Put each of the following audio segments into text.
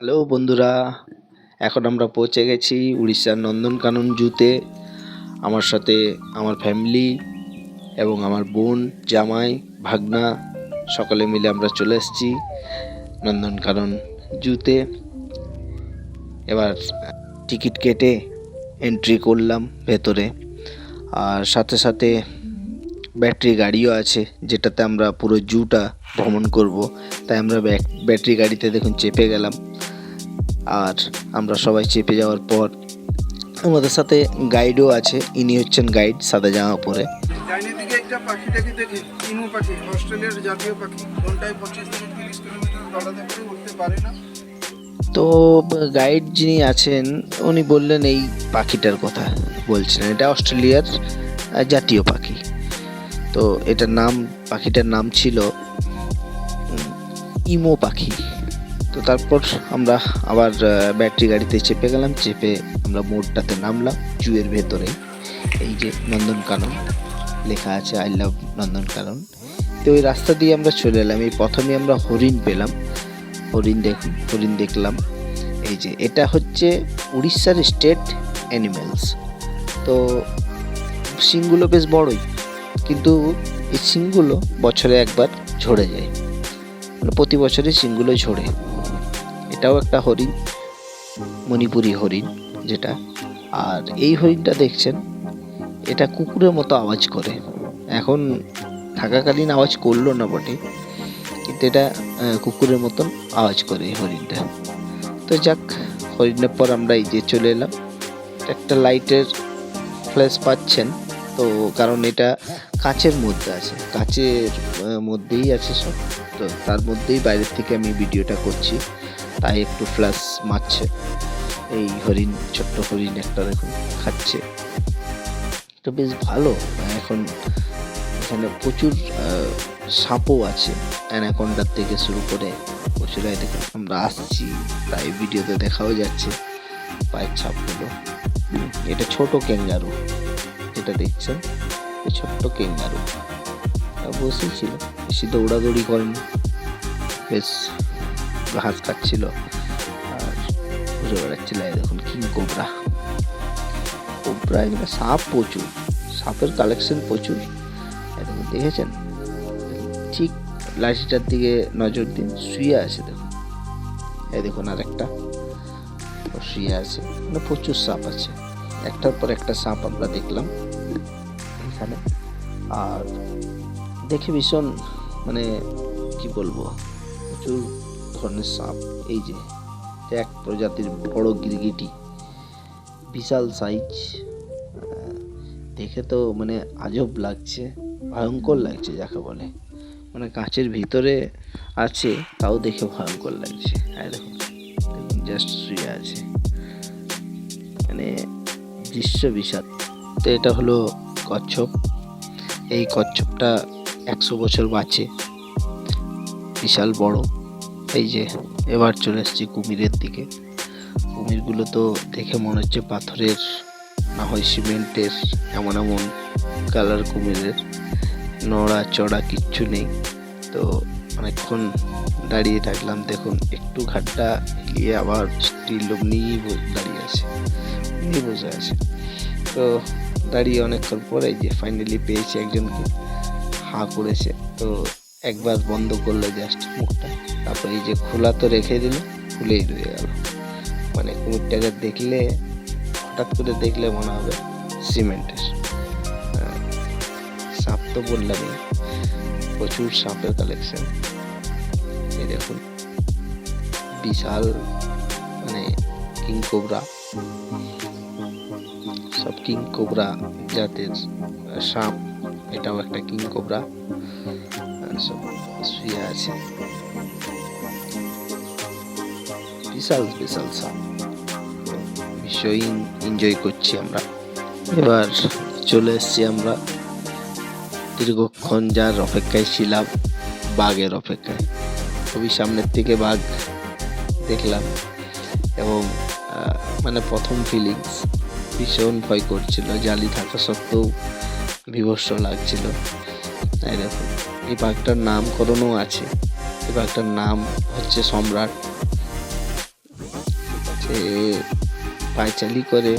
Hello বন্ধুরা, এখন আমরা পৌঁছে গেছি উড়িষ্যার নন্দনকানন জুতে। আমার সাথে আমার ফ্যামিলি এবং আমার বোন, জামাই, ভাগনা সকলে মিলে আমরা চলে এসেছি নন্দনকানন জুতে। এবার টিকিট কেটে এন্ট্রি করলাম ভেতরে। আর সাথে সাথে ব্যাটারি গাড়িও আছে, যেটাতে আমরা পুরো জুটা ভ্রমণ করব। তাই আমরা ব্যাটারি গাড়িতে দেখুন চেপে গেলাম। আর আমরা সবাই চেপে যাওয়ার পর আমাদের সাথে গাইডও আছে। ইনি হচ্ছেন গাইড, সাদা জামা পরে। ডাইনে দিকে একটা পাখিটাকে দেখি, ইমু পাখি, অস্ট্রেলিয়ার জাতীয় পাখি। ঘন্টায় 25 থেকে 30 কিলোমিটার গড়াতে করে উঠতে পারে না। তো গাইড যিনি আছেন উনি বললেন এই পাখিটার কথা বলছিলেন, এটা অস্ট্রেলিয়ার জাতীয় পাখি। তো পাখিটার নাম ছিল ইমো পাখি। তো তারপর আমরা আবার ব্যাটারি গাড়িতে চেপে গেলাম। চেপে আমরা মোড়টাতে নামলাম জুয়ের ভেতরে। এই যে নন্দনকানন লেখা আছে, আই লাভ নন্দনকানন। তো ওই রাস্তা দিয়ে আমরা চলে এলাম। এই প্রথমে আমরা হরিণ পেলাম। হরিণ দেখলাম। এই যে এটা হচ্ছে উড়িষ্যার স্টেট অ্যানিমেলস। তো শিংগুলো বেশ বড়ই, কিন্তু এই শিংগুলো বছরে একবার ঝরে যায়, মানে প্রতি বছরই শিংগুলো ঝরে। এটাও একটা হরিণ, মণিপুরি হরিণ যেটা। আর এই হরিণটা দেখছেন, এটা কুকুরের মতো আওয়াজ করে। এখন থাকাকালীন আওয়াজ করলো না বটে, কিন্তু এটা কুকুরের মতন আওয়াজ করে এই হরিণটা। তো যাক, হরিণের পর আমরা এই যে চলে এলাম। একটা লাইটের ফ্ল্যাশ পাচ্ছেন তো, কারণ এটা কাঁচের মধ্যে আছে, কাঁচের মধ্যেই আছে সব। তো তার মধ্যেই বাইরের থেকে আমি ভিডিওটা করছি, তাই একটু ফ্ল্যাশ মারছে। এই হরিণ, ছোট্ট হরিণ একটা দেখুন খাচ্ছে। তো বেশ ভালো। এখন এখানে প্রচুর সাপও আছে, অ্যানাকোন্ডার থেকে শুরু করে প্রচুর। দেখুন আমরা আসছি, তাই ভিডিওতে দেখাও যাচ্ছে পায়ের ছাপগুলো। এটা ছোট ক্যাঙ্গারু, যেটা দেখছেন ছোট্ট ক্যাঙ্গারু। বসেই ছিল, বেশি দৌড়াদৌড়ি করেনি, বেশ ঘাস খাচ্ছিল আর ঘুরে বেড়াচ্ছিল। দেখুন কিং কোবরা, এখানে সাপ প্রচুর, সাপের কালেকশন প্রচুর। দেখেছেন, ঠিক লাঠিটার দিকে নজর দিন, শুয়ে আছে দেখুন। দেখুন আর একটা শুয়ে আছে। মানে প্রচুর সাপ আছে, একটার পর একটা সাপ আমরা দেখলাম এখানে। আর দেখে ভীষণ, মানে কি বলবো, প্রচুর ধরনের সাপ। এই যে এক প্রজাতির বড় গিরগিটি, বিশাল সাইজ। দেখে তো মানে আজব লাগছে, ভয়ঙ্কর লাগছে যাকে বলে। মানে কাঁচের ভিতরে আছে, তাও দেখে ভয়ঙ্কর লাগছে। দেখুন জাস্ট শুয়ে আছে, মানে দৃশ্য বিশাল। তো এটা হলো কচ্ছপ। এই কচ্ছপটা 100 বছর বাঁচে, বিশাল বড়। এই যে এবার চলে এসেছি কুমিরের দিকে। কুমিরগুলো তো দেখে মনে হচ্ছে পাথরের, না হয় সিমেন্টের, এমন এমন কালার কুমিরের। নড়া চড়া কিচ্ছু নেই। তো অনেকক্ষণ দাঁড়িয়ে থাকলাম। দেখুন একটু ঘাটটা গিয়ে আবার স্টিল নিয়েই দাঁড়িয়ে আছে, নিয়ে বসে আছে। তো দাঁড়িয়ে অনেকক্ষণ পরে যে ফাইনালি পেয়েছি একজনকে, হাঁ করেছে। তো একবার বন্ধ করলো জাস্ট মুখটা, তারপর এই যে খোলা তো রেখে দিল, খুলেই রয়ে গেল। মানে কুমিরটাকে দেখলে, হঠাৎ করে দেখলে মনে হবে সিমেন্টের। সাপ তো বললামই, প্রচুর সাপের কালেকশন। এই দেখুন বিশাল, মানে কিং কোবরা, সব কিং কোবরা জাতের সাপ। এটাও একটা কিং কোবরা, সব শুয়ে আছে। বিশাল বিশাল সাপ, ভীষণ এনজয় করছি আমরা। এবার চলে এসছি আমরা দীর্ঘক্ষণ যার অপেক্ষায় ছিলাম, বাঘের অপেক্ষায়। খুবই সামনের থেকে বাঘ দেখলাম, এবং মানে প্রথম ফিলিংস ভীষণ ভয় করছিল, জালি থাকা সত্ত্বেও বিভৎস লাগছিল। তাই দেখুন এই বাঘটার নামকরণও আছে। এই বাঘটার নাম হচ্ছে সম্রাট। পায়চালি করে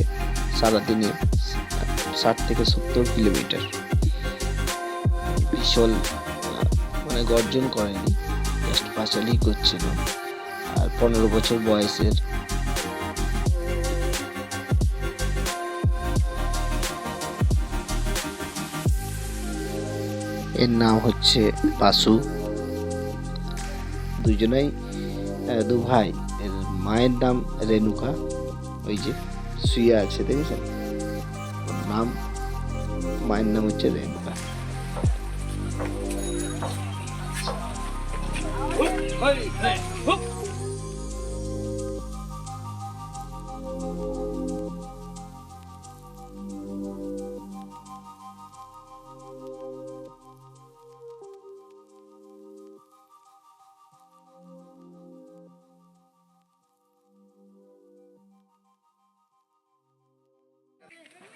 সারাদিনে 60 থেকে 70 কিলোমিটার। বিশাল মানে গর্জন করেনি, জাস্ট পাঁচালি করছিল। আর 15 বছর বয়সের। এর নাম হচ্ছে বাসু। দুজনেই দু ভাই। এর মায়ের নাম রেণুকা, ওই যে শুয়ে আছে দেখেছেন, ওর নাম, মায়ের নাম হচ্ছে রেণুকা।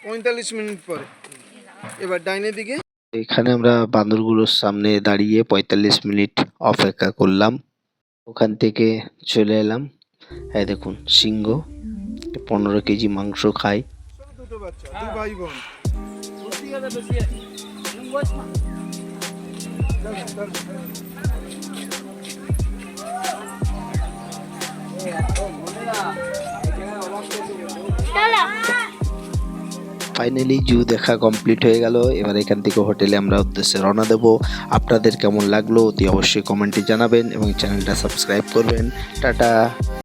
পঁয়তাল্লিশ মিনিট পরে এবার ডাইনের দিকে। এখানে আমরা বান্দরগুলোর সামনে দাঁড়িয়ে 45 মিনিট অপেক্ষা করলাম। ওখান থেকে চলে এলাম। এই দেখুন সিংহ 15 কেজি মাংস খায়। দুটো বাচ্চা, দু ভাই বোন। ফাইনালি জু দেখা কমপ্লিট হয়ে গেল। এবার এখান থেকে হোটেলে আমরা উদ্দেশ্যে রওনা দেব। আপনাদের কেমন লাগলো অতি অবশ্যই কমেন্টে জানাবেন এবং চ্যানেলটা সাবস্ক্রাইব করবেন। টাটা।